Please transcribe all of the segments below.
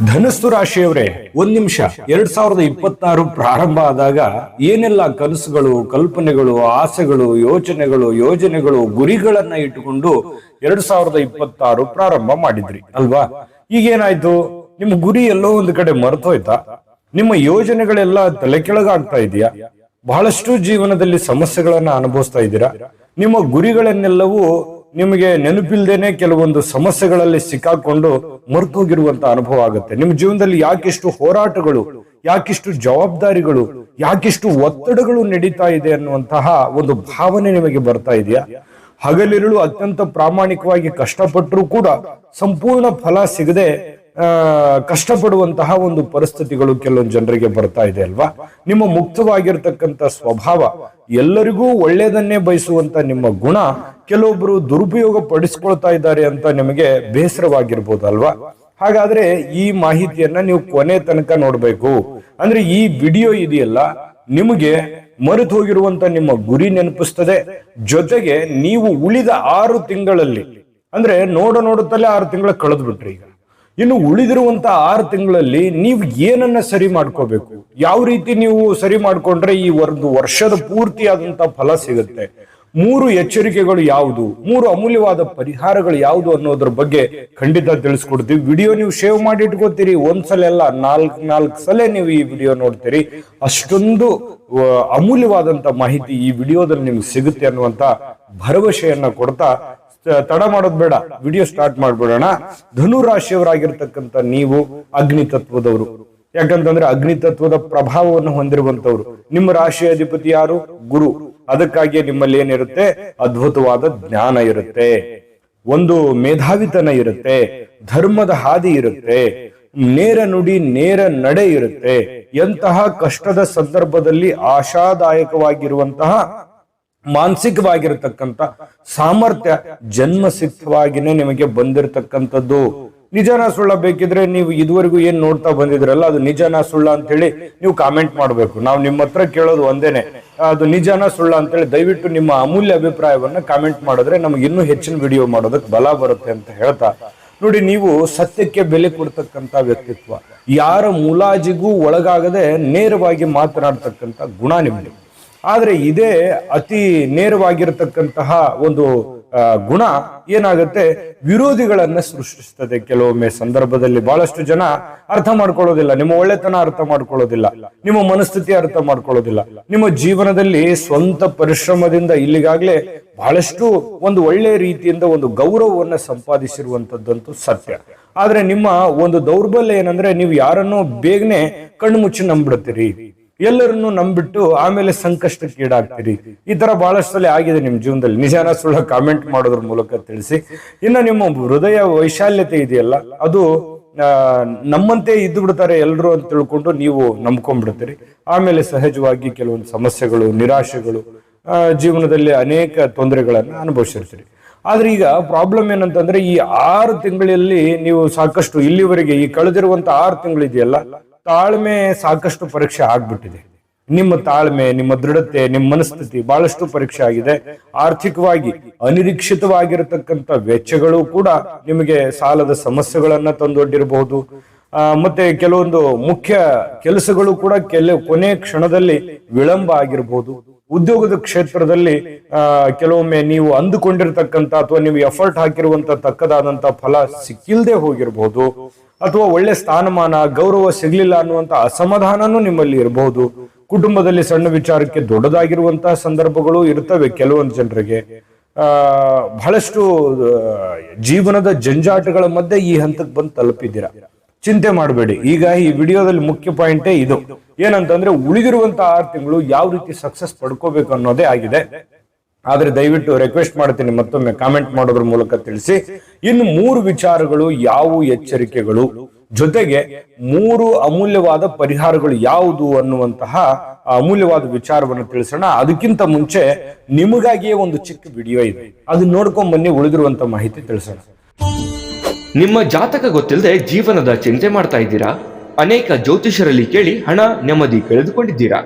ಧನಸ್ಸು ರಾಶಿಯವರೇ, ಒಂದ್ ನಿಮಿಷ. 2026 ಪ್ರಾರಂಭ ಆದಾಗ ಏನೆಲ್ಲ ಕನಸುಗಳು, ಕಲ್ಪನೆಗಳು, ಆಸೆಗಳು, ಯೋಜನೆಗಳು, ಗುರಿಗಳನ್ನ ಇಟ್ಟುಕೊಂಡು 2026 ಪ್ರಾರಂಭ ಮಾಡಿದ್ರಿ ಅಲ್ವಾ? ಈಗೇನಾಯ್ತು? ನಿಮ್ಮ ಗುರಿ ಎಲ್ಲೋ ಒಂದು ಕಡೆ ಮರೆತೋಯ್ತಾ? ನಿಮ್ಮ ಯೋಜನೆಗಳೆಲ್ಲ ತಲೆ ಕೆಳಗಾಗ್ತಾ ಇದೆಯಾ? ಬಹಳಷ್ಟು ಜೀವನದಲ್ಲಿ ಸಮಸ್ಯೆಗಳನ್ನ ಅನುಭವಿಸ್ತಾ ಇದ್ದೀರಾ. ನಿಮ್ಮ ಗುರಿಗಳನ್ನೆಲ್ಲವೂ ನಿಮಗೆ ನೆನಪಿಲ್ದೇನೆ ಕೆಲವೊಂದು ಸಮಸ್ಯೆಗಳಲ್ಲಿ ಸಿಕ್ಕಾಕೊಂಡು ಮರ್ತೋಗಿರುವಂತ ಅನುಭವ ಆಗುತ್ತೆ. ನಿಮ್ಮ ಜೀವನದಲ್ಲಿ ಯಾಕಿಷ್ಟು ಹೋರಾಟಗಳು, ಯಾಕಿಷ್ಟು ಜವಾಬ್ದಾರಿಗಳು, ಯಾಕಿಷ್ಟು ಒತ್ತಡಗಳು ನಡೀತಾ ಇದೆ ಅನ್ನುವಂತಹ ಒಂದು ಭಾವನೆ ನಿಮಗೆ ಬರ್ತಾ ಇದೆಯಾ? ಹಗಲಿರುಳು ಅತ್ಯಂತ ಪ್ರಾಮಾಣಿಕವಾಗಿ ಕಷ್ಟಪಟ್ಟರೂ ಕೂಡ ಸಂಪೂರ್ಣ ಫಲ ಸಿಗದೆ ಕಷ್ಟಪಡುವಂತಹ ಒಂದು ಪರಿಸ್ಥಿತಿಗಳು ಕೆಲವೊಂದು ಜನರಿಗೆ ಬರ್ತಾ ಇದೆ ಅಲ್ವಾ? ನಿಮ್ಮ ಮುಕ್ತವಾಗಿರ್ತಕ್ಕಂಥ ಸ್ವಭಾವ, ಎಲ್ಲರಿಗೂ ಒಳ್ಳೆಯದನ್ನೇ ಬಯಸುವಂತ ನಿಮ್ಮ ಗುಣ ಕೆಲವೊಬ್ರು ದುರುಪಯೋಗ ಪಡಿಸ್ಕೊಳ್ತಾ ಇದ್ದಾರೆ ಅಂತ ನಿಮಗೆ ಬೇಸರವಾಗಿರ್ಬೋದು ಅಲ್ವಾ? ಹಾಗಾದ್ರೆ ಈ ಮಾಹಿತಿಯನ್ನ ನೀವು ಕೊನೆ ತನಕ ನೋಡ್ಬೇಕು. ಅಂದ್ರೆ ಈ ವಿಡಿಯೋ ಇದೆಯಲ್ಲ, ನಿಮಗೆ ಮರೆತು ಹೋಗಿರುವಂತ ನಿಮ್ಮ ಗುರಿ ನೆನಪಿಸ್ತದೆ. ಜೊತೆಗೆ ನೀವು ಉಳಿದ 6 ತಿಂಗಳಲ್ಲಿ, ಅಂದ್ರೆ ನೋಡುತ್ತಲೇ 6 ತಿಂಗಳ ಕಳೆದು ಬಿಟ್ರಿ. ಈಗ ಇನ್ನು ಉಳಿದಿರುವಂತ 6 ತಿಂಗಳಲ್ಲಿ ನೀವು ಏನನ್ನ ಸರಿ ಮಾಡ್ಕೋಬೇಕು, ಯಾವ ರೀತಿ ನೀವು ಸರಿ ಮಾಡ್ಕೊಂಡ್ರೆ ಈ ಒಂದು ವರ್ಷದ ಪೂರ್ತಿಯಾದಂತ ಫಲ ಸಿಗುತ್ತೆ, 3 ಎಚ್ಚರಿಕೆಗಳು ಯಾವುದು, 3 ಅಮೂಲ್ಯವಾದ ಪರಿಹಾರಗಳು ಯಾವುದು ಅನ್ನೋದ್ರ ಬಗ್ಗೆ ಖಂಡಿತ ತಿಳಿಸ್ಕೊಡ್ತೀವಿ. ವಿಡಿಯೋ ನೀವು ಸೇವ್ ಮಾಡಿ ಇಟ್ಕೋತೀರಿ, ಒಂದ್ಸಲ ಎಲ್ಲ 4 ಸಲ ನೀವು ಈ ವಿಡಿಯೋ ನೋಡ್ತೀರಿ. ಅಷ್ಟೊಂದು ಅಮೂಲ್ಯವಾದಂತ ಮಾಹಿತಿ ಈ ವಿಡಿಯೋದಲ್ಲಿ ನಿಮ್ಗೆ ಸಿಗುತ್ತೆ ಅನ್ನುವಂತ ಭರವಸೆಯನ್ನ ಕೊಡ್ತಾ ತಡ ಮಾಡೋದ್ ಬೇಡ, ವಿಡಿಯೋ ಸ್ಟಾರ್ಟ್ ಮಾಡ್ಬಿಡೋಣ. ಧನು ರಾಶಿಯವರಾಗಿರ್ತಕ್ಕಂಥ ನೀವು ಅಗ್ನಿ ತತ್ವದವರು. ಯಾಕಂತಂದ್ರೆ ಅಗ್ನಿ ತತ್ವದ ಪ್ರಭಾವವನ್ನು ಹೊಂದಿರುವಂತವ್ರು. ನಿಮ್ಮ ರಾಶಿಯ ಅಧಿಪತಿ ಯಾರು? ಗುರು. ಅದಕ್ಕಾಗಿ ನಿಮ್ಮಲ್ಲಿ ಏನಿರುತ್ತೆ? ಅದ್ಭುತವಾದ ಜ್ಞಾನ ಇರುತ್ತೆ, ಒಂದು ಮೇಧಾವಿತನ ಇರುತ್ತೆ, ಧರ್ಮದ ಹಾದಿ ಇರುತ್ತೆ, ನೇರ ನುಡಿ, ನೇರ ನಡೆ ಇರುತ್ತೆ. ಎಂತಹ ಕಷ್ಟದ ಸಂದರ್ಭದಲ್ಲಿ ಆಶಾದಾಯಕವಾಗಿರುವಂತಹ ಮಾನಸಿಕವಾಗಿರತಕ್ಕಂಥ ಸಾಮರ್ಥ್ಯ ಜನ್ಮಸಿದ್ಧವಾಗಿನೇ ನಿಮಗೆ ಬಂದಿರತಕ್ಕಂಥದ್ದು. ನಿಜನಾ ಸುಳ್ಳ ಬೇಕಿದ್ರೆ ನೀವು ಇದುವರೆಗೂ ಏನ್ ನೋಡ್ತಾ ಬಂದಿದ್ರಲ್ಲ, ಅದು ನಿಜನಾ ಸುಳ್ಳ ಅಂತ ಹೇಳಿ ನೀವು ಕಾಮೆಂಟ್ ಮಾಡ್ಬೇಕು. ನಾವು ನಿಮ್ಮ ಹತ್ರ ಕೇಳೋದು ಒಂದೇನೆ, ಅದು ನಿಜನಾ ಸುಳ್ಳ ಅಂತ ಹೇಳಿ ದಯವಿಟ್ಟು ನಿಮ್ಮ ಅಮೂಲ್ಯ ಅಭಿಪ್ರಾಯವನ್ನ ಕಾಮೆಂಟ್ ಮಾಡಿದ್ರೆ ನಮ್ಗೆ ಇನ್ನೂ ಹೆಚ್ಚಿನ ವಿಡಿಯೋ ಮಾಡೋದಕ್ಕೆ ಬಲ ಬರುತ್ತೆ ಅಂತ ಹೇಳ್ತಾ, ನೋಡಿ, ನೀವು ಸತ್ಯಕ್ಕೆ ಬೆಲೆ ಕೊಡ್ತಕ್ಕಂಥ ವ್ಯಕ್ತಿತ್ವ, ಯಾರ ಮುಲಾಜಿಗೂ ಒಳಗಾಗದೆ ನೇರವಾಗಿ ಮಾತನಾಡ್ತಕ್ಕಂಥ ಗುಣ ನಿಮ್ದು. ಆದ್ರೆ ಇದೇ ಅತಿ ನೇರವಾಗಿರತಕ್ಕಂತಹ ಒಂದು ಗುಣ ಏನಾಗುತ್ತೆ? ವಿರೋಧಿಗಳನ್ನ ಸೃಷ್ಟಿಸ್ತದೆ. ಕೆಲವೊಮ್ಮೆ ಸಂದರ್ಭದಲ್ಲಿ ಬಹಳಷ್ಟು ಜನ ಅರ್ಥ ಮಾಡ್ಕೊಳ್ಳೋದಿಲ್ಲ, ನಿಮ್ಮ ಒಳ್ಳೆತನ ಅರ್ಥ ಮಾಡ್ಕೊಳ್ಳೋದಿಲ್ಲ, ನಿಮ್ಮ ಮನಸ್ಥಿತಿ ಅರ್ಥ ಮಾಡ್ಕೊಳ್ಳೋದಿಲ್ಲ. ನಿಮ್ಮ ಜೀವನದಲ್ಲಿ ಸ್ವಂತ ಪರಿಶ್ರಮದಿಂದ ಇಲ್ಲಿಗಾಗ್ಲೇ ಬಹಳಷ್ಟು ಒಂದು ಒಳ್ಳೆಯ ರೀತಿಯಿಂದ ಒಂದು ಗೌರವವನ್ನ ಸಂಪಾದಿಸಿರುವಂತದ್ದಂತೂ ಸತ್ಯ. ಆದ್ರೆ ನಿಮ್ಮ ಒಂದು ದೌರ್ಬಲ್ಯ ಏನಂದ್ರೆ, ನೀವು ಯಾರನ್ನೋ ಬೇಗನೆ ಕಣ್ಣು ಮುಚ್ಚಿ ನಂಬಿಡ್ತೀರಿ, ಎಲ್ಲರನ್ನು ನಂಬಿಟ್ಟು ಆಮೇಲೆ ಸಂಕಷ್ಟಕ್ಕೀಡಾಗ್ತೀರಿ. ಈ ತರ ಬಹಳಷ್ಟು ಸಲ ಆಗಿದೆ ನಿಮ್ ಜೀವನದಲ್ಲಿ. ನಿಜಾನ ಸುಳ್ಳ ಕಾಮೆಂಟ್ ಮಾಡೋದ್ರ ಮೂಲಕ ತಿಳಿಸಿ. ಇನ್ನು ನಿಮ್ಮ ಹೃದಯ ವೈಶಾಲ್ಯತೆ ಇದೆಯಲ್ಲ, ಅದು ನಮ್ಮಂತೆ ಇದ್ದು ಬಿಡ್ತಾರೆ ಎಲ್ರು ಅಂತ ತಿಳ್ಕೊಂಡು ನೀವು ನಂಬ್ಕೊಂಡ್ಬಿಡ್ತೀರಿ. ಆಮೇಲೆ ಸಹಜವಾಗಿ ಕೆಲವೊಂದು ಸಮಸ್ಯೆಗಳು, ನಿರಾಶೆಗಳು, ಜೀವನದಲ್ಲಿ ಅನೇಕ ತೊಂದರೆಗಳನ್ನ ಅನುಭವಿಸಿರ್ತೀರಿ. ಆದ್ರೆ ಈಗ ಪ್ರಾಬ್ಲಮ್ ಏನಂತಂದ್ರೆ, ಈ 6 ತಿಂಗಳಲ್ಲಿ ನೀವು ಸಾಕಷ್ಟು ಇಲ್ಲಿವರೆಗೆ ಈ ಕಳೆದಿರುವಂತ 6 ತಿಂಗಳಿದೆಯಲ್ಲ, ತಾಳ್ಮೆ ಸಾಕಷ್ಟು ಪರೀಕ್ಷೆ ಆಗ್ಬಿಟ್ಟಿದೆ. ನಿಮ್ಮ ತಾಳ್ಮೆ, ನಿಮ್ಮ ದೃಢತೆ, ನಿಮ್ಮ ಮನಸ್ಥಿತಿ ಬಹಳಷ್ಟು ಪರೀಕ್ಷೆ ಆಗಿದೆ. ಆರ್ಥಿಕವಾಗಿ ಅನಿರೀಕ್ಷಿತವಾಗಿರತಕ್ಕಂಥ ವೆಚ್ಚಗಳು ಕೂಡ ನಿಮಗೆ ಸಾಲದ ಸಮಸ್ಯೆಗಳನ್ನ ತಂದೊಡ್ಡಿರಬಹುದು. ಮತ್ತೆ ಕೆಲವೊಂದು ಮುಖ್ಯ ಕೆಲಸಗಳು ಕೂಡ ಕೊನೆ ಕ್ಷಣದಲ್ಲಿ ವಿಳಂಬ ಆಗಿರಬಹುದು. ಉದ್ಯೋಗದ ಕ್ಷೇತ್ರದಲ್ಲಿ ಕೆಲವೊಮ್ಮೆ ನೀವು ಅಂದುಕೊಂಡಿರ್ತಕ್ಕಂಥ ಅಥವಾ ನೀವು ಎಫರ್ಟ್ ಹಾಕಿರುವಂತ ತಕ್ಕದಾದಂತ ಫಲ ಸಿಕ್ಕಿಲ್ದೆ ಹೋಗಿರಬಹುದು. ಅಥವಾ ಒಳ್ಳೆ ಸ್ಥಾನಮಾನ, ಗೌರವ ಸಿಗ್ಲಿಲ್ಲ ಅನ್ನುವಂತ ಅಸಮಾಧಾನನೂ ನಿಮ್ಮಲ್ಲಿ ಇರಬಹುದು. ಕುಟುಂಬದಲ್ಲಿ ಸಣ್ಣ ವಿಚಾರಕ್ಕೆ ದೊಡ್ಡದಾಗಿರುವಂತಹ ಸಂದರ್ಭಗಳು ಇರ್ತವೆ ಕೆಲವೊಂದು ಜನರಿಗೆ. ಬಹಳಷ್ಟು ಜೀವನದ ಜಂಜಾಟಗಳ ಮಧ್ಯೆ ಈ ಹಂತಕ್ಕೆ ಬಂದು ತಲುಪಿದ್ದೀರಾ. ಚಿಂತೆ ಮಾಡಬೇಡಿ. ಈಗ ಈ ವಿಡಿಯೋದಲ್ಲಿ ಮುಖ್ಯ ಪಾಯಿಂಟೇ ಇದು. ಏನಂತಂದ್ರೆ, ಉಳಿದಿರುವಂತಹ 6 ತಿಂಗಳು ಯಾವ ರೀತಿ ಸಕ್ಸಸ್ ಪಡ್ಕೋಬೇಕು ಅನ್ನೋದೇ ಆಗಿದೆ. ಆದ್ರೆ ದಯವಿಟ್ಟು ರಿಕ್ವೆಸ್ಟ್ ಮಾಡ್ತೀನಿ, ಮತ್ತೊಮ್ಮೆ ಕಾಮೆಂಟ್ ಮಾಡೋದ್ರ ಮೂಲಕ ತಿಳಿಸಿ. ಇನ್ನು 3 ವಿಚಾರಗಳು, ಯಾವ ಎಚ್ಚರಿಕೆಗಳು, ಜೊತೆಗೆ 3 ಅಮೂಲ್ಯವಾದ ಪರಿಹಾರಗಳು ಯಾವುದು ಅನ್ನುವಂತಹ ಅಮೂಲ್ಯವಾದ ವಿಚಾರವನ್ನು ತಿಳಿಸೋಣ. ಅದಕ್ಕಿಂತ ಮುಂಚೆ ನಿಮಗಾಗಿಯೇ ಒಂದು ಚಿಕ್ಕ ವಿಡಿಯೋ ಇದೆ, ಅದನ್ನ ನೋಡ್ಕೊಂಡ್ ಬನ್ನಿ, ಉಳಿದಿರುವಂತ ಮಾಹಿತಿ ತಿಳಿಸೋಣ. ನಿಮ್ಮ ಜಾತಕ ಗೊತ್ತಿಲ್ಲದೆ ಜೀವನದ ಚಿಂತೆ ಮಾಡ್ತಾ ಇದ್ದೀರಾ? ಅನೇಕ ಜ್ಯೋತಿಷರಲ್ಲಿ ಕೇಳಿ ಹಣ ನೆಮ್ಮದಿ ಕಳೆದುಕೊಂಡಿದ್ದೀರಾ?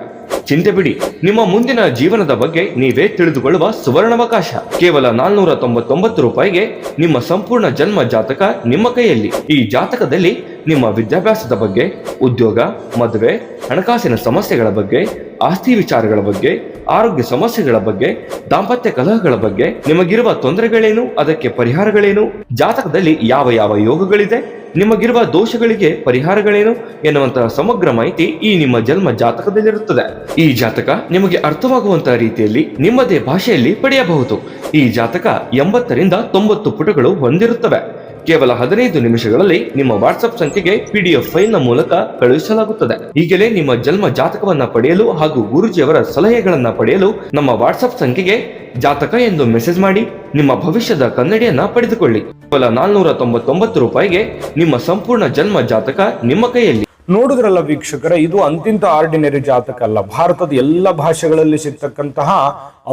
ಚಿಂತೆ ಬಿಡಿ, ನಿಮ್ಮ ಮುಂದಿನ ಜೀವನದ ಬಗ್ಗೆ ನೀವೇ ತಿಳಿದುಕೊಳ್ಳುವ ಸುವರ್ಣಾವಕಾಶ. ಕೇವಲ 499 ರೂಪಾಯಿಗೆ ನಿಮ್ಮ ಸಂಪೂರ್ಣ ಜನ್ಮ ಜಾತಕ ನಿಮ್ಮ ಕೈಯಲ್ಲಿ. ಈ ಜಾತಕದಲ್ಲಿ ನಿಮ್ಮ ವಿದ್ಯಾಭ್ಯಾಸದ ಬಗ್ಗೆ, ಉದ್ಯೋಗ, ಮದುವೆ, ಹಣಕಾಸಿನ ಸಮಸ್ಯೆಗಳ ಬಗ್ಗೆ, ಆಸ್ತಿ ವಿಚಾರಗಳ ಬಗ್ಗೆ, ಆರೋಗ್ಯ ಸಮಸ್ಯೆಗಳ ಬಗ್ಗೆ, ದಾಂಪತ್ಯ ಕಲಹಗಳ ಬಗ್ಗೆ, ನಿಮಗಿರುವ ತೊಂದರೆಗಳೇನು, ಅದಕ್ಕೆ ಪರಿಹಾರಗಳೇನು, ಜಾತಕದಲ್ಲಿ ಯಾವ ಯಾವ ಯೋಗಗಳಿದೆ, ನಿಮಗಿರುವ ದೋಷಗಳಿಗೆ ಪರಿಹಾರಗಳೇನು ಎನ್ನುವಂತಹ ಸಮಗ್ರ ಮಾಹಿತಿ ಈ ನಿಮ್ಮ ಜನ್ಮ ಜಾತಕದಲ್ಲಿರುತ್ತದೆ. ಈ ಜಾತಕ ನಿಮಗೆ ಅರ್ಥವಾಗುವಂತಹ ರೀತಿಯಲ್ಲಿ ನಿಮ್ಮದೇ ಭಾಷೆಯಲ್ಲಿ ಪಡೆಯಬಹುದು. ಈ ಜಾತಕ 80ರಿಂದ 90 ಪುಟಗಳು ಹೊಂದಿರುತ್ತವೆ. ಕೇವಲ 15 ನಿಮಿಷಗಳಲ್ಲಿ ನಿಮ್ಮ ವಾಟ್ಸ್ಆಪ್ ಸಂಖ್ಯೆಗೆ PDF ಫೈಲ್ನ ಮೂಲಕ ಕಳುಹಿಸಲಾಗುತ್ತದೆ. ಈಗಲೇ ನಿಮ್ಮ ಜನ್ಮ ಜಾತಕವನ್ನ ಪಡೆಯಲು ಹಾಗೂ ಗುರುಜಿಯವರ ಸಲಹೆಗಳನ್ನ ಪಡೆಯಲು ನಮ್ಮ ವಾಟ್ಸ್ಆಪ್ ಸಂಖ್ಯೆಗೆ ಜಾತಕ ಎಂದು ಮೆಸೇಜ್ ಮಾಡಿ ನಿಮ್ಮ ಭವಿಷ್ಯದ ಕನ್ನಡಿಯನ್ನ ಪಡೆದುಕೊಳ್ಳಿ. ಕೇವಲ 499 ರೂಪಾಯಿಗೆ ನಿಮ್ಮ ಸಂಪೂರ್ಣ ಜನ್ಮ ಜಾತಕ ನಿಮ್ಮ ಕೈಯಲ್ಲಿ. ನೋಡಿದ್ರಲ್ಲ ವೀಕ್ಷಕರ, ಇದು ಅಂತಿಂತ ಆರ್ಡಿನರಿ ಜಾತಕ ಅಲ್ಲ. ಭಾರತದ ಎಲ್ಲ ಭಾಷೆಗಳಲ್ಲಿ ಸಿಗ್ತಕ್ಕಂತಹ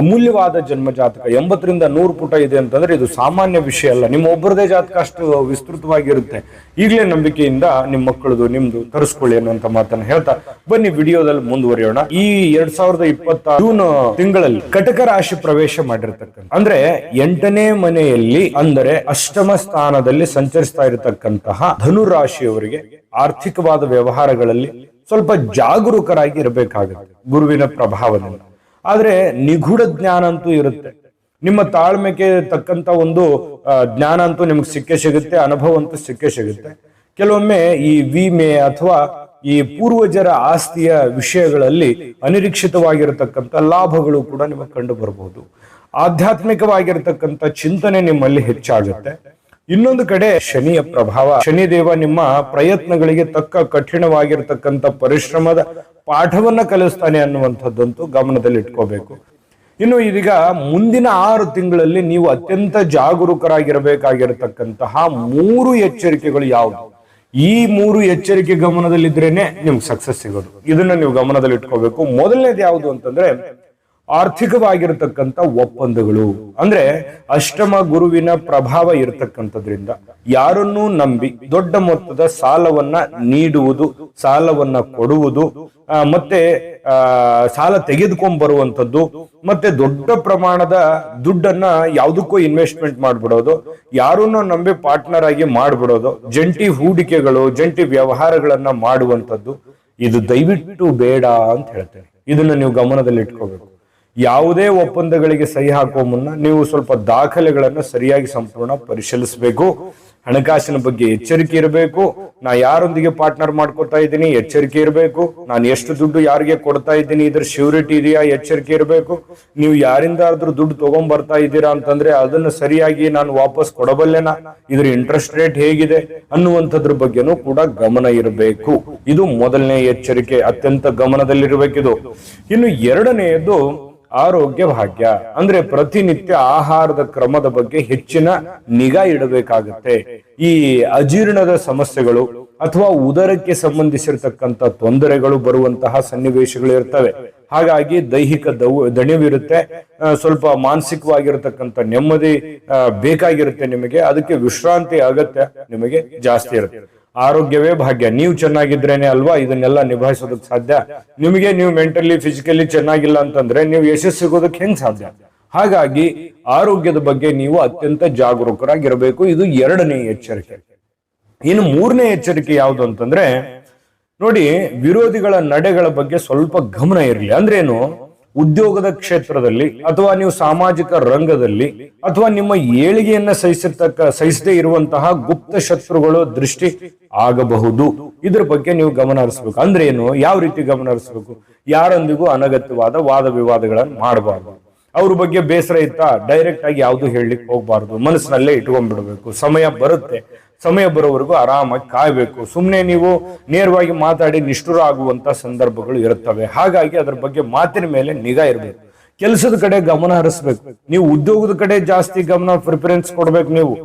ಅಮೂಲ್ಯವಾದ ಜನ್ಮ ಜಾತಕ. 80ರಿಂದ 100 ಪುಟ ಇದೆ ಅಂತಂದ್ರೆ ಇದು ಸಾಮಾನ್ಯ ವಿಷಯ ಅಲ್ಲ. ನಿಮ್ಮ ಒಬ್ಬರದೇ ಜಾತಕ ಅಷ್ಟು ವಿಸ್ತೃತವಾಗಿರುತ್ತೆ. ಈಗಲೇ ನಂಬಿಕೆಯಿಂದ ನಿಮ್ಮ ಮಕ್ಕಳದು ನಿಮ್ದು ತರಿಸ್ಕೊಳ್ಳಿ ಅನ್ನುವಂತ ಮಾತನ್ನ ಹೇಳ್ತಾ ಬನ್ನಿ ವಿಡಿಯೋದಲ್ಲಿ ಮುಂದುವರಿಯೋಣ. ಈ 2020 ಜೂನ್ ತಿಂಗಳಲ್ಲಿ ಕಟಕ ರಾಶಿ ಪ್ರವೇಶ ಮಾಡಿರ್ತಕ್ಕಂಥ, ಅಂದ್ರೆ 8ನೇ ಮನೆಯಲ್ಲಿ ಅಂದರೆ ಅಷ್ಟಮ ಸ್ಥಾನದಲ್ಲಿ ಸಂಚರಿಸ್ತಾ ಇರತಕ್ಕಂತಹ ಧನು ರಾಶಿಯವರಿಗೆ ಆರ್ಥಿಕವಾದ ವ್ಯವಹಾರಗಳಲ್ಲಿ ಸ್ವಲ್ಪ ಜಾಗರೂಕರಾಗಿ ಇರಬೇಕಾಗುತ್ತೆ ಗುರುವಿನ ಪ್ರಭಾವದಿಂದ. ಆದ್ರೆ ನಿಗೂಢ ಜ್ಞಾನ ಅಂತೂ ಇರುತ್ತೆ. ನಿಮ್ಮ ತಾಳ್ಮೆಗೆ ತಕ್ಕಂತ ಒಂದು ಜ್ಞಾನ ಅಂತೂ ನಿಮ್ಗೆ ಸಿಕ್ಕೇ ಸಿಗುತ್ತೆ, ಅನುಭವ ಅಂತೂ ಸಿಕ್ಕೇ ಸಿಗುತ್ತೆ. ಕೆಲವೊಮ್ಮೆ ಈ ವಿಮೆ ಅಥವಾ ಈ ಪೂರ್ವಜರ ಆಸ್ತಿಯ ವಿಷಯಗಳಲ್ಲಿ ಅನಿರೀಕ್ಷಿತವಾಗಿರತಕ್ಕಂಥ ಲಾಭಗಳು ಕೂಡ ನಿಮಗೆ ಕಂಡು ಬರಬಹುದು. ಆಧ್ಯಾತ್ಮಿಕವಾಗಿರತಕ್ಕಂಥ ಚಿಂತನೆ ನಿಮ್ಮಲ್ಲಿ ಹೆಚ್ಚಾಗುತ್ತೆ. ಇನ್ನೊಂದು ಕಡೆ ಶನಿಯ ಪ್ರಭಾವ, ಶನಿದೇವ ನಿಮ್ಮ ಪ್ರಯತ್ನಗಳಿಗೆ ತಕ್ಕ ಕಠಿಣವಾಗಿರ್ತಕ್ಕಂಥ ಪರಿಶ್ರಮದ ಪಾಠವನ್ನ ಕಲಿಸ್ತಾನೆ ಅನ್ನುವಂಥದ್ದಂತೂ ಗಮನದಲ್ಲಿ ಇಟ್ಕೋಬೇಕು. ಇನ್ನು ಇದೀಗ ಮುಂದಿನ 6 ತಿಂಗಳಲ್ಲಿ ನೀವು ಅತ್ಯಂತ ಜಾಗರೂಕರಾಗಿರಬೇಕಾಗಿರತಕ್ಕಂತಹ 3 ಎಚ್ಚರಿಕೆಗಳು ಯಾವುದು? ಈ 3 ಎಚ್ಚರಿಕೆ ಗಮನದಲ್ಲಿದ್ರೇನೆ ನಿಮ್ಗೆ ಸಕ್ಸಸ್ ಸಿಗೋದು. ಇದನ್ನ ನೀವು ಗಮನದಲ್ಲಿ ಇಟ್ಕೋಬೇಕು. ಮೊದಲನೇದು ಯಾವುದು ಅಂತಂದ್ರೆ ಆರ್ಥಿಕವಾಗಿರತಕ್ಕಂಥ ಒಪ್ಪಂದಗಳು. ಅಂದ್ರೆ ಅಷ್ಟಮ ಗುರುವಿನ ಪ್ರಭಾವ ಇರತಕ್ಕಂಥದ್ರಿಂದ ಯಾರನ್ನೂ ನಂಬಿ ದೊಡ್ಡ ಮೊತ್ತದ ಸಾಲವನ್ನ ನೀಡುವುದು, ಸಾಲವನ್ನ ಕೊಡುವುದು, ಮತ್ತೆ ಸಾಲ ತೆಗೆದುಕೊಂಡ್ ಬರುವಂತದ್ದು, ಮತ್ತೆ ದೊಡ್ಡ ಪ್ರಮಾಣದ ದುಡ್ಡನ್ನ ಯಾವುದಕ್ಕೂ ಇನ್ವೆಸ್ಟ್ಮೆಂಟ್ ಮಾಡ್ಬಿಡೋದು, ಯಾರನ್ನೂ ನಂಬಿ ಪಾರ್ಟ್ನರ್ ಆಗಿ ಮಾಡ್ಬಿಡೋದು, ಜಂಟಿ ಹೂಡಿಕೆಗಳು, ಜಂಟಿ ವ್ಯವಹಾರಗಳನ್ನ ಮಾಡುವಂಥದ್ದು, ಇದು ದಯವಿಟ್ಟು ಬೇಡ ಅಂತ ಹೇಳ್ತೇನೆ. ಇದನ್ನ ನೀವು ಗಮನದಲ್ಲಿ ಇಟ್ಕೋಬೇಕು. ಯಾವುದೇ ಒಪ್ಪಂದಗಳಿಗೆ ಸಹಿ ಹಾಕುವ ಮುನ್ನ ನೀವು ಸ್ವಲ್ಪ ದಾಖಲೆಗಳನ್ನ ಸರಿಯಾಗಿ ಸಂಪೂರ್ಣ ಪರಿಶೀಲಿಸಬೇಕು. ಹಣಕಾಸಿನ ಬಗ್ಗೆ ಎಚ್ಚರಿಕೆ ಇರಬೇಕು. ನಾ ಯಾರೊಂದಿಗೆ ಪಾರ್ಟ್ನರ್ ಮಾಡ್ಕೊತಾ ಇದ್ದೀನಿ, ಎಚ್ಚರಿಕೆ ಇರಬೇಕು. ನಾನು ಎಷ್ಟು ದುಡ್ಡು ಯಾರಿಗೆ ಕೊಡ್ತಾ ಇದ್ದೀನಿ, ಇದ್ರ ಶ್ಯೂರಿಟಿ ಇದೆಯಾ, ಎಚ್ಚರಿಕೆ ಇರಬೇಕು. ನೀವು ಯಾರಿಂದಾದ್ರೂ ದುಡ್ಡು ತಗೊಂಡ್ ಬರ್ತಾ ಇದ್ದೀರಾ ಅಂತಂದ್ರೆ ಅದನ್ನ ಸರಿಯಾಗಿ ನಾನು ವಾಪಸ್ ಕೊಡಬಲ್ಲೆನಾ, ಇದ್ರ ಇಂಟ್ರೆಸ್ಟ್ ರೇಟ್ ಹೇಗಿದೆ ಅನ್ನುವಂಥದ್ರ ಬಗ್ಗೆನೂ ಕೂಡ ಗಮನ ಇರಬೇಕು. ಇದು ಮೊದಲನೇ ಎಚ್ಚರಿಕೆ, ಅತ್ಯಂತ ಗಮನದಲ್ಲಿರ್ಬೇಕಿದು. ಇನ್ನು ಎರಡನೆಯದು ಆರೋಗ್ಯ ಭಾಗ್ಯ. ಅಂದ್ರೆ ಪ್ರತಿನಿತ್ಯ ಆಹಾರದ ಕ್ರಮದ ಬಗ್ಗೆ ಹೆಚ್ಚಿನ ನಿಗಾ ಇಡಬೇಕಾಗುತ್ತೆ. ಈ ಅಜೀರ್ಣದ ಸಮಸ್ಯೆಗಳು ಅಥವಾ ಉದರಕ್ಕೆ ಸಂಬಂಧಿಸಿರತಕ್ಕಂತ ತೊಂದರೆಗಳು ಬರುವಂತಹ ಸನ್ನಿವೇಶಗಳು ಇರ್ತವೆ. ಹಾಗಾಗಿ ದೈಹಿಕ ದಣಿವಿರುತ್ತೆ, ಸ್ವಲ್ಪ ಮಾನಸಿಕವಾಗಿರತಕ್ಕಂಥ ನೆಮ್ಮದಿ ಬೇಕಾಗಿರುತ್ತೆ ನಿಮಗೆ. ಅದಕ್ಕೆ ವಿಶ್ರಾಂತಿ ಅಗತ್ಯ ನಿಮಗೆ ಜಾಸ್ತಿ ಇರುತ್ತೆ. ಆರೋಗ್ಯವೇ ಭಾಗ್ಯ. ನೀವು ಚೆನ್ನಾಗಿದ್ರೇನೆ ಅಲ್ವಾ ಇದನ್ನೆಲ್ಲ ನಿಭಾಯಿಸೋದಕ್ಕೆ ಸಾಧ್ಯ. ನಿಮಗೆ ನೀವು ಮೆಂಟಲಿ ಫಿಸಿಕಲಿ ಚೆನ್ನಾಗಿಲ್ಲ ಅಂತಂದ್ರೆ ನೀವು ಯಶಸ್ಸು ಸಿಗೋದಕ್ಕೆ ಹೆಂಗ್ ಸಾಧ್ಯ? ಹಾಗಾಗಿ ಆರೋಗ್ಯದ ಬಗ್ಗೆ ನೀವು ಅತ್ಯಂತ ಜಾಗರೂಕರಾಗಿರಬೇಕು. ಇದು ಎರಡನೇ ಎಚ್ಚರಿಕೆ. ಇನ್ನು ಮೂರನೇ ಎಚ್ಚರಿಕೆ ಯಾವುದು ಅಂತಂದ್ರೆ ನೋಡಿ, ವಿರೋಧಿಗಳ ನಡೆಗಳ ಬಗ್ಗೆ ಸ್ವಲ್ಪ ಗಮನ ಇರಲಿ. ಅಂದ್ರೇನು, ಉದ್ಯೋಗದ ಕ್ಷೇತ್ರದಲ್ಲಿ ಅಥವಾ ನೀವು ಸಾಮಾಜಿಕ ರಂಗದಲ್ಲಿ ಅಥವಾ ನಿಮ್ಮ ಏಳಿಗೆಯನ್ನ ಸಹಿಸದೇ ಇರುವಂತಹ ಗುಪ್ತ ಶತ್ರುಗಳು ದೃಷ್ಟಿ ಆಗಬಹುದು. ಇದ್ರ ಬಗ್ಗೆ ನೀವು ಗಮನ ಹರಿಸಬೇಕು. ಅಂದ್ರೆ ಏನು, ಯಾವ ರೀತಿ ಗಮನ ಹರಿಸಬೇಕು? ಯಾರೊಂದಿಗೂ ಅನಗತ್ಯವಾದ ವಾದ ವಿವಾದಗಳನ್ನು ಮಾಡಬಾರ್ದು. ಅವ್ರ ಬಗ್ಗೆ ಬೇಸರ ಇತ್ತಾ ಡೈರೆಕ್ಟ್ ಆಗಿ ಯಾವ್ದು ಹೇಳಲಿಕ್ಕೆ ಹೋಗ್ಬಾರ್ದು, ಮನಸ್ಸಿನಲ್ಲೇ ಇಟ್ಕೊಂಡ್ಬಿಡ್ಬೇಕು. ಸಮಯ ಬರುತ್ತೆ, ಸಮಯ ಬರೋವರೆಗೂ ಆರಾಮಾಗಿ ಕಾಯ್ಬೇಕು. ಸುಮ್ಮನೆ ನೀವು ನೇರವಾಗಿ ಮಾತಾಡಿ ನಿಷ್ಠುರ ಆಗುವಂತ ಸಂದರ್ಭಗಳು ಇರುತ್ತವೆ. ಹಾಗಾಗಿ ಅದ್ರ ಬಗ್ಗೆ ಮಾತಿನ ಮೇಲೆ ನಿಗಾ ಇರಬೇಕು. ಕೆಲಸದ ಕಡೆ ಗಮನ ಹರಿಸ್ಬೇಕು. ನೀವು ಉದ್ಯೋಗದ ಕಡೆ ಜಾಸ್ತಿ ಗಮನ ಪ್ರಿಫರೆನ್ಸ್ ಕೊಡ್ಬೇಕು.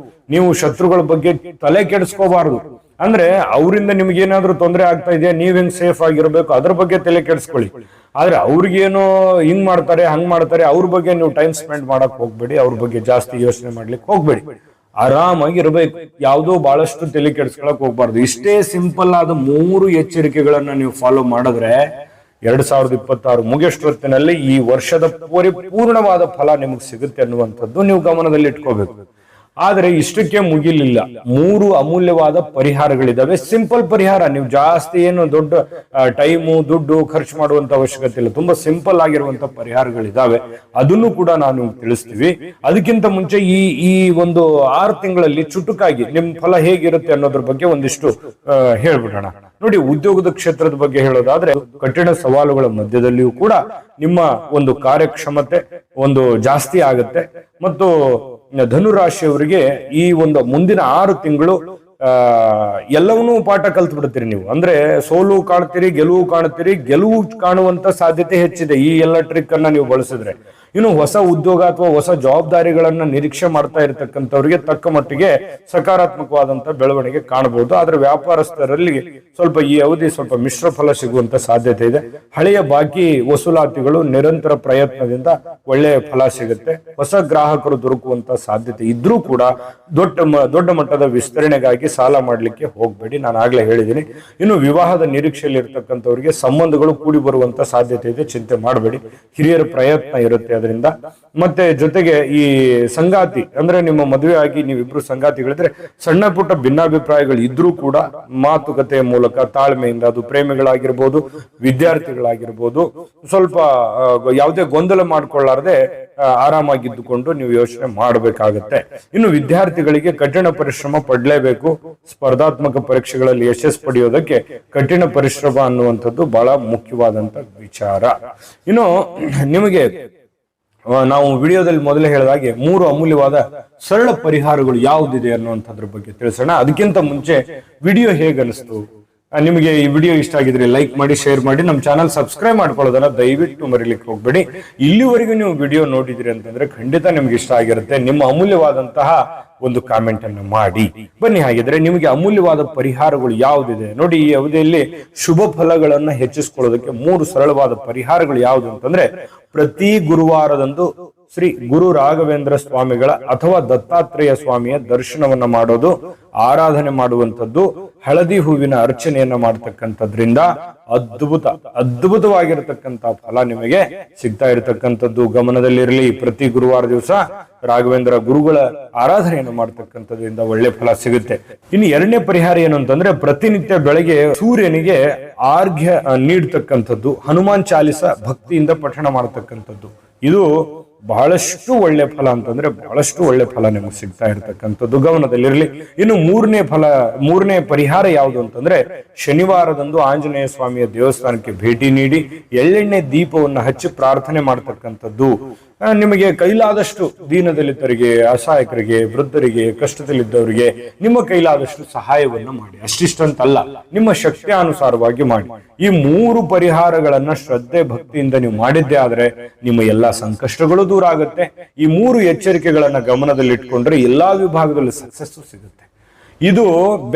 ನೀವು ಶತ್ರುಗಳ ಬಗ್ಗೆ ತಲೆ ಕೆಡಿಸ್ಕೋಬಾರ್ದು. ಅಂದ್ರೆ ಅವರಿಂದ ನಿಮ್ಗೆ ಏನಾದ್ರೂ ತೊಂದರೆ ಆಗ್ತಾ ಇದೆಯಾ, ನೀವ್ ಹೆಂಗ್ ಸೇಫ್ ಆಗಿರ್ಬೇಕು ಅದ್ರ ಬಗ್ಗೆ ತಲೆ ಕೆಡಿಸ್ಕೊಳ್ಳಿ. ಆದ್ರೆ ಅವ್ರಿಗೇನೋ ಹಿಂಗ್ ಮಾಡ್ತಾರೆ ಹಂಗ್ ಮಾಡ್ತಾರೆ ಅವ್ರ ಬಗ್ಗೆ ನೀವು ಟೈಮ್ ಸ್ಪೆಂಡ್ ಮಾಡಕ್ ಹೋಗ್ಬೇಡಿ. ಅವ್ರ ಬಗ್ಗೆ ಜಾಸ್ತಿ ಯೋಚನೆ ಮಾಡ್ಲಿಕ್ಕೆ ಹೋಗ್ಬೇಡಿ. ಆರಾಮಾಗಿ ಇರಬೇಕು. ಯಾವುದೋ ಬಹಳಷ್ಟು ತಲೆ ಕೆಡಿಸ್ಕೊಳಕ್ ಹೋಗ್ಬಾರ್ದು. ಇಷ್ಟೇ ಸಿಂಪಲ್ ಆದ 3 ಎಚ್ಚರಿಕೆಗಳನ್ನ ನೀವು ಫಾಲೋ ಮಾಡಿದ್ರೆ 2026 ಮುಗಿಯಷ್ಟೊತ್ತಿನಲ್ಲಿ ಈ ವರ್ಷದ ಪರಿಪೂರ್ಣವಾದ ಫಲ ನಿಮಗೆ ಸಿಗುತ್ತೆ ಅನ್ನುವಂಥದ್ದು ನೀವು ಗಮನದಲ್ಲಿ ಇಟ್ಕೋಬೇಕು. ಆದರೆ ಇಷ್ಟಕ್ಕೆ ಮುಗಿಲಿಲ್ಲ. 3 ಅಮೂಲ್ಯವಾದ ಪರಿಹಾರಗಳಿದಾವೆ. ಸಿಂಪಲ್ ಪರಿಹಾರ, ನೀವು ಜಾಸ್ತಿ ಏನು ದೊಡ್ಡ ಟೈಮು ದುಡ್ಡು ಖರ್ಚು ಮಾಡುವಂತ ಅವಶ್ಯಕತೆ ಇಲ್ಲ. ತುಂಬಾ ಸಿಂಪಲ್ ಆಗಿರುವಂತ ಪರಿಹಾರಗಳಿದಾವೆ, ಅದನ್ನು ಕೂಡ ನಾನು ತಿಳಿಸ್ತೀವಿ. ಅದಕ್ಕಿಂತ ಮುಂಚೆ ಈ ಒಂದು 6 ತಿಂಗಳಲ್ಲಿ ಚುಟುಕಾಗಿ ನಿಮ್ ಫಲ ಹೇಗಿರುತ್ತೆ ಅನ್ನೋದ್ರ ಬಗ್ಗೆ ಒಂದಿಷ್ಟು ಹೇಳ್ಬಿಡೋಣ. ನೋಡಿ, ಉದ್ಯೋಗದ ಕ್ಷೇತ್ರದ ಬಗ್ಗೆ ಹೇಳೋದಾದ್ರೆ ಕಠಿಣ ಸವಾಲುಗಳ ಮಧ್ಯದಲ್ಲಿಯೂ ಕೂಡ ನಿಮ್ಮ ಒಂದು ಕಾರ್ಯಕ್ಷಮತೆ ಒಂದು ಜಾಸ್ತಿ ಆಗುತ್ತೆ. ಮತ್ತು ಧನುರಾಶಿಯವರಿಗೆ ಈ ಒಂದು ಮುಂದಿನ 6 ತಿಂಗಳು ಎಲ್ಲವನ್ನೂ ಪಾಠ ಕಲ್ತು ಬಿಡ್ತೀರಿ ನೀವು. ಅಂದ್ರೆ ಸೋಲು ಕಾಣ್ತೀರಿ, ಗೆಲುವು ಕಾಣ್ತೀರಿ. ಗೆಲುವು ಕಾಣುವಂತ ಸಾಧ್ಯತೆ ಹೆಚ್ಚಿದೆ ಈ ಎಲ್ಲ ಟ್ರಿಕ್ ಅನ್ನ ನೀವು ಬಳಸಿದ್ರೆ. ಇನ್ನು ಹೊಸ ಉದ್ಯೋಗ ಅಥವಾ ಹೊಸ ಜವಾಬ್ದಾರಿಗಳನ್ನ ನಿರೀಕ್ಷೆ ಮಾಡ್ತಾ ಇರತಕ್ಕಂಥವ್ರಿಗೆ ತಕ್ಕ ಮಟ್ಟಿಗೆ ಸಕಾರಾತ್ಮಕವಾದಂತ ಬೆಳವಣಿಗೆ ಕಾಣಬಹುದು. ಆದ್ರೆ ವ್ಯಾಪಾರಸ್ಥರಲ್ಲಿ ಸ್ವಲ್ಪ ಈ ಅವಧಿ ಸ್ವಲ್ಪ ಮಿಶ್ರ ಫಲ ಸಿಗುವಂತ ಸಾಧ್ಯತೆ ಇದೆ. ಹಳೆಯ ಬಾಕಿ ವಸೂಲಾತಿಗಳು ನಿರಂತರ ಪ್ರಯತ್ನದಿಂದ ಒಳ್ಳೆಯ ಫಲ ಸಿಗುತ್ತೆ. ಹೊಸ ಗ್ರಾಹಕರು ದೊರಕುವಂತ ಸಾಧ್ಯತೆ ಇದ್ರೂ ಕೂಡ ದೊಡ್ಡ ಮಟ್ಟದ ವಿಸ್ತರಣೆಗಾಗಿ ಸಾಲ ಮಾಡ್ಲಿಕ್ಕೆ ಹೋಗ್ಬೇಡಿ, ನಾನು ಆಗ್ಲೇ ಹೇಳಿದ್ದೀನಿ. ಇನ್ನು ವಿವಾಹದ ನಿರೀಕ್ಷೆಯಲ್ಲಿ ಇರ್ತಕ್ಕಂಥವ್ರಿಗೆ ಸಂಬಂಧಗಳು ಕೂಡಿ ಬರುವಂತ ಸಾಧ್ಯತೆ ಇದೆ, ಚಿಂತೆ ಮಾಡಬೇಡಿ. ಹಿರಿಯರ ಪ್ರಯತ್ನ ಇರುತ್ತೆ ಅದರಿಂದ. ಮತ್ತೆ ಜೊತೆಗೆ ಈ ಸಂಗಾತಿ ಅಂದ್ರೆ ನಿಮ್ಮ ಮದುವೆ ಆಗಿ ನೀವಿಬ್ರು ಸಂಗಾತಿಗಳಿದ್ರೆ ಸಣ್ಣ ಪುಟ್ಟ ಭಿನ್ನಾಭಿಪ್ರಾಯಗಳು ಇದ್ರೂ ಕೂಡ ಮಾತುಕತೆಯ ಮೂಲಕ ತಾಳ್ಮೆಯಿಂದ, ಅದು ಪ್ರೇಮಿಗಳಾಗಿರ್ಬೋದು, ವಿದ್ಯಾರ್ಥಿಗಳಾಗಿರ್ಬೋದು, ಸ್ವಲ್ಪ ಯಾವುದೇ ಗೊಂದಲ ಮಾಡ್ಕೊಳ್ಳಾರ್ದೆ ಆರಾಮಾಗಿದ್ದುಕೊಂಡು ನೀವು ಯೋಚನೆ ಮಾಡಬೇಕಾಗತ್ತೆ. ಇನ್ನು ವಿದ್ಯಾರ್ಥಿಗಳಿಗೆ ಕಠಿಣ ಪರಿಶ್ರಮ ಪಡಲೇಬೇಕು. ಸ್ಪರ್ಧಾತ್ಮಕ ಪರೀಕ್ಷೆಗಳಲ್ಲಿ ಯಶಸ್ಸು ಪಡೆಯೋದಕ್ಕೆ ಕಠಿಣ ಪರಿಶ್ರಮ ಅನ್ನುವಂಥದ್ದು ಬಹಳ ಮುಖ್ಯವಾದಂತ ವಿಚಾರ. ಇನ್ನು ನಿಮಗೆ ನಾವು ವಿಡಿಯೋದಲ್ಲಿ ಮೊದಲೇ ಹೇಳಿದಾಗೆ 3 ಅಮೂಲ್ಯವಾದ ಸರಳ ಪರಿಹಾರಗಳು ಯಾವುದಿದೆ ಅನ್ನುವಂಥದ್ರ ಬಗ್ಗೆ ತಿಳಿಸೋಣ. ಅದಕ್ಕಿಂತ ಮುಂಚೆ ವಿಡಿಯೋ ಹೇಗೆ ಅನಿಸ್ತು, ನಿಮಗೆ ಈ ವಿಡಿಯೋ ಇಷ್ಟ ಆಗಿದ್ರೆ ಲೈಕ್ ಮಾಡಿ, ಶೇರ್ ಮಾಡಿ. ನಮ್ಮ ಚಾನಲ್ ಸಬ್ಸ್ಕ್ರೈಬ್ ಮಾಡ್ಕೊಳ್ಳೋದನ್ನ ದಯವಿಟ್ಟು ಮರಿಲಿಕ್ಕೆ ಹೋಗ್ಬೇಡಿ. ಇಲ್ಲಿವರೆಗೂ ನೀವು ವಿಡಿಯೋ ನೋಡಿದ್ರಿ ಅಂತಂದ್ರೆ ಖಂಡಿತ ನಿಮ್ಗೆ ಇಷ್ಟ ಆಗಿರುತ್ತೆ. ನಿಮ್ಮ ಅಮೂಲ್ಯವಾದಂತಹ ಒಂದು ಕಾಮೆಂಟ್ ಅನ್ನು ಮಾಡಿ. ಬನ್ನಿ, ಹಾಗಿದ್ರೆ ನಿಮಗೆ ಅಮೂಲ್ಯವಾದ ಪರಿಹಾರಗಳು ಯಾವುದಿದೆ ನೋಡಿ. ಈ ಅವಧಿಯಲ್ಲಿ ಶುಭ ಫಲಗಳನ್ನ ಹೆಚ್ಚಿಸ್ಕೊಳ್ಳೋದಕ್ಕೆ 3 ಸರಳವಾದ ಪರಿಹಾರಗಳು ಯಾವುದು ಅಂತಂದ್ರೆ, ಪ್ರತಿ ಗುರುವಾರದಂದು ಶ್ರೀ ಗುರು ರಾಘವೇಂದ್ರ ಸ್ವಾಮಿಗಳ ಅಥವಾ ದತ್ತಾತ್ರೇಯ ಸ್ವಾಮಿಯ ದರ್ಶನವನ್ನ ಮಾಡೋದು, ಆರಾಧನೆ ಮಾಡುವಂಥದ್ದು, ಹಳದಿ ಹೂವಿನ ಅರ್ಚನೆಯನ್ನ ಮಾಡ್ತಕ್ಕಂಥದ್ರಿಂದ ಅದ್ಭುತವಾಗಿರತಕ್ಕಂತ ಫಲ ನಿಮಗೆ ಸಿಗ್ತಾ ಇರತಕ್ಕಂಥದ್ದು ಗಮನದಲ್ಲಿರಲಿ. ಪ್ರತಿ ಗುರುವಾರ ದಿವಸ ರಾಘವೇಂದ್ರ ಗುರುಗಳ ಆರಾಧನೆಯನ್ನು ಮಾಡ್ತಕ್ಕಂಥದ್ರಿಂದ ಒಳ್ಳೆ ಫಲ ಸಿಗುತ್ತೆ. ಇನ್ನು 2ನೇ ಪರಿಹಾರ ಏನು ಅಂತಂದ್ರೆ, ಪ್ರತಿನಿತ್ಯ ಬೆಳಗ್ಗೆ ಸೂರ್ಯನಿಗೆ ಆರ್ಘ್ಯ ನೀಡ್ತಕ್ಕಂಥದ್ದು, ಹನುಮಾನ್ ಚಾಲಿಸ ಭಕ್ತಿಯಿಂದ ಪಠಣ ಮಾಡತಕ್ಕಂಥದ್ದು. ಇದು ಬಹಳಷ್ಟು ಒಳ್ಳೆ ಫಲ ಅಂತಂದ್ರೆ ಬಹಳಷ್ಟು ಒಳ್ಳೆ ಫಲ ನಿಮಗೆ ಸಿಗ್ತಾ ಇರತಕ್ಕಂಥದ್ದು ಗಮನದಲ್ಲಿರಲಿ. ಇನ್ನು 3ನೇ ಪರಿಹಾರ ಯಾವುದು ಅಂತಂದ್ರೆ, ಶನಿವಾರದಂದು ಆಂಜನೇಯ ಸ್ವಾಮಿಯ ದೇವಸ್ಥಾನಕ್ಕೆ ಭೇಟಿ ನೀಡಿ ಎಳ್ಳೆಣ್ಣೆ ದೀಪವನ್ನು ಹಚ್ಚಿ ಪ್ರಾರ್ಥನೆ ಮಾಡತಕ್ಕಂಥದ್ದು. ನಿಮಗೆ ಕೈಲಾದಷ್ಟು ದೀನದಲಿತರಿಗೆ, ಅಸಹಾಯಕರಿಗೆ, ವೃದ್ಧರಿಗೆ, ಕಷ್ಟದಲ್ಲಿದ್ದವರಿಗೆ ನಿಮ್ಮ ಕೈಲಾದಷ್ಟು ಸಹಾಯವನ್ನ ಮಾಡಿ. ಅಷ್ಟಿಷ್ಟಂತಲ್ಲ, ನಿಮ್ಮ ಶಕ್ತಿಯಾನುಸಾರವಾಗಿ ಮಾಡಿ. ಈ 3 ಪರಿಹಾರಗಳನ್ನ ಶ್ರದ್ಧೆ ಭಕ್ತಿಯಿಂದ ನೀವು ಮಾಡಿದ್ದೇ ಆದ್ರೆ ನಿಮ್ಮ ಎಲ್ಲಾ ಸಂಕಷ್ಟಗಳು ದೂರ ಆಗುತ್ತೆ. ಈ 3 ಎಚ್ಚರಿಕೆಗಳನ್ನ ಗಮನದಲ್ಲಿ ಇಟ್ಕೊಂಡ್ರೆ ಎಲ್ಲಾ ವಿಭಾಗದಲ್ಲಿ ಸಕ್ಸಸ್ ಸಿಗುತ್ತೆ. ಇದು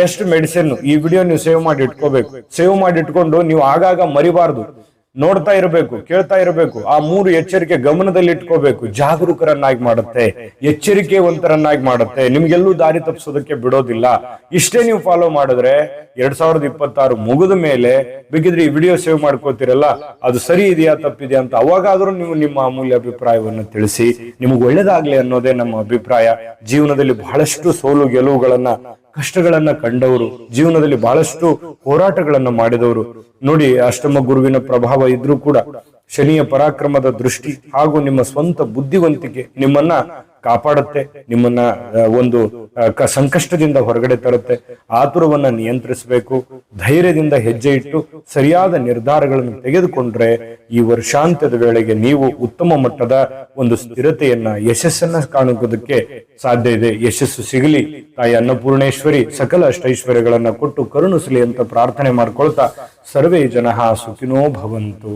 ಬೆಸ್ಟ್ ಮೆಡಿಸಿನ್. ಈ ವಿಡಿಯೋ ನೀವು ಸೇವ್ ಮಾಡಿ ಇಟ್ಕೋಬೇಕು. ಸೇವ್ ಮಾಡಿ ಇಟ್ಕೊಂಡು ನೀವು ಆಗಾಗ ಮರಿಬಾರ್ದು, ನೋಡ್ತಾ ಇರಬೇಕು, ಕೇಳ್ತಾ ಇರಬೇಕು. ಆ 3 ಎಚ್ಚರಿಕೆ ಗಮನದಲ್ಲಿ ಇಟ್ಕೋಬೇಕು. ಜಾಗರೂಕರನ್ನಾಗಿ ಮಾಡುತ್ತೆ, ಎಚ್ಚರಿಕೆವಂತರನ್ನಾಗಿ ಮಾಡುತ್ತೆ, ನಿಮ್ಗೆಲ್ಲೂ ದಾರಿ ತಪ್ಪಿಸೋದಕ್ಕೆ ಬಿಡೋದಿಲ್ಲ. ಇಷ್ಟೇ ನೀವು ಫಾಲೋ ಮಾಡಿದ್ರೆ 2026 ಮುಗಿದ ಮೇಲೆ ಬೇಕಿದ್ರೆ ಈ ವಿಡಿಯೋ ಸೇವ್ ಮಾಡ್ಕೋತಿರಲ್ಲ, ಅದು ಸರಿ ಇದೆಯಾ ತಪ್ಪಿದೆಯಾ ಅಂತ ಅವಾಗಾದ್ರೂ ನೀವು ನಿಮ್ಮ ಅಮೂಲ್ಯ ಅಭಿಪ್ರಾಯವನ್ನು ತಿಳಿಸಿ. ನಿಮಗೆ ಒಳ್ಳೇದಾಗ್ಲಿ ಅನ್ನೋದೇ ನಮ್ಮ ಅಭಿಪ್ರಾಯ. ಜೀವನದಲ್ಲಿ ಬಹಳಷ್ಟು ಸೋಲು ಗೆಲುವುಗಳನ್ನ, ಕಷ್ಟಗಳನ್ನ ಕಂಡವರು, ಜೀವನದಲ್ಲಿ ಬಹಳಷ್ಟು ಹೋರಾಟಗಳನ್ನ ಮಾಡಿದವರು ನೋಡಿ. ಅಷ್ಟಮ ಗುರುವಿನ ಪ್ರಭಾವ ಇದ್ರೂ ಕೂಡ ಶನಿಯ ಪರಾಕ್ರಮದ ದೃಷ್ಟಿ ಹಾಗೂ ನಿಮ್ಮ ಸ್ವಂತ ಬುದ್ಧಿವಂತಿಕೆ ನಿಮ್ಮನ್ನ ಕಾಪಾಡುತ್ತೆ, ನಿಮ್ಮನ್ನ ಒಂದು ಸಂಕಷ್ಟದಿಂದ ಹೊರಗಡೆ ತರುತ್ತೆ. ಆತುರವನ್ನ ನಿಯಂತ್ರಿಸಬೇಕು. ಧೈರ್ಯದಿಂದ ಹೆಜ್ಜೆ ಇಟ್ಟು ಸರಿಯಾದ ನಿರ್ಧಾರಗಳನ್ನು ತೆಗೆದುಕೊಂಡ್ರೆ ಈ ವರ್ಷಾಂತ್ಯದ ವೇಳೆಗೆ ನೀವು ಉತ್ತಮ ಮಟ್ಟದ ಒಂದು ಸ್ಥಿರತೆಯನ್ನ, ಯಶಸ್ಸನ್ನ ಕಾಣುವುದಕ್ಕೆ ಸಾಧ್ಯ ಇದೆ. ಯಶಸ್ಸು ಸಿಗಲಿ. ತಾಯಿ ಅನ್ನಪೂರ್ಣೇಶ್ವರಿ ಸಕಲ ಅಷ್ಟೈಶ್ವರ್ಯಗಳನ್ನ ಕೊಟ್ಟು ಕರುಣಿಸಲಿ ಅಂತ ಪ್ರಾರ್ಥನೆ ಮಾಡ್ಕೊಳ್ತಾ, ಸರ್ವೇ ಜನಃ ಸುಖಿನೋ ಭವಂತು.